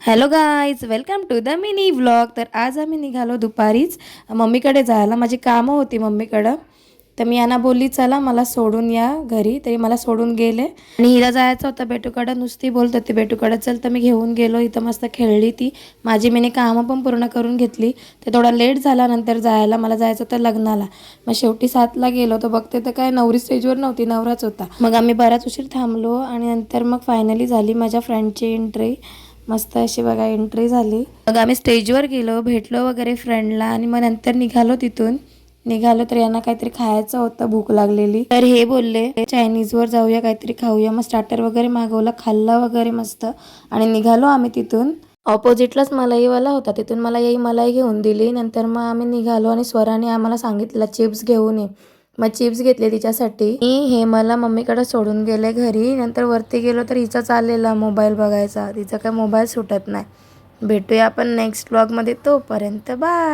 Hello guys, welcome to the mini vlog. तर आज आम्ही निघालो दुपारीच मम्मीकडे जायला. माझी कामं होती मम्मीकडं, तर मी यांना बोलली चला मला सोडून या घरी. तरी मला सोडून गेले आणि हिला जायचं होतं बेटूकडं. नुसती बोलत होती बेटूकडं चल, तर मी घेऊन गेलो. इथं मस्त खेळली ती. माझी मीने कामं पण पूर्ण करून घेतली. ते थोडा लेट झाला नंतर जायला. मला जायचं होतं लग्नाला. मग शेवटी 7ला गेलो. तर बघते तर काय नवरी स्टेजवर नव्हती, नवराच होता. मग आम्ही बराच उशीर थांबलो आणि नंतर मग फायनली झाली माझ्या फ्रेंडची एंट्री. मस्त अशी बघा एंट्री झाली. मग आम्ही स्टेजवर गेलो, भेटलो वगैरे फ्रेंडला आणि मग नंतर निघालो. तिथून निघालो तर यांना काहीतरी खायचं होतं, भूक लागलेली. तर हे बोलले चायनीजवर जाऊया, काहीतरी खाऊया. मग स्टार्टर वगैरे मागवलं, खाल्लं वगैरे मस्त आणि निघालो आम्ही तिथून. ऑपोजिटलाच मलाईवाला होता, तिथून मला मलाई घेऊन दिली. नंतर मग आम्ही निघालो आणि स्वराने आम्हाला सांगितलं चिप्स घेऊन ये. मग चिप्स घेतले तिच्यासाठी. मी हे मला मम्मीकडे सोडून गेले घरी. नंतर वरती गेलो तर हिचा चाललेला मोबाईल बघायचा. तिचा काय मोबाईल सुटत नाही. भेटूया आपण नेक्स्ट व्लॉगमध्ये, तोपर्यंत बाय.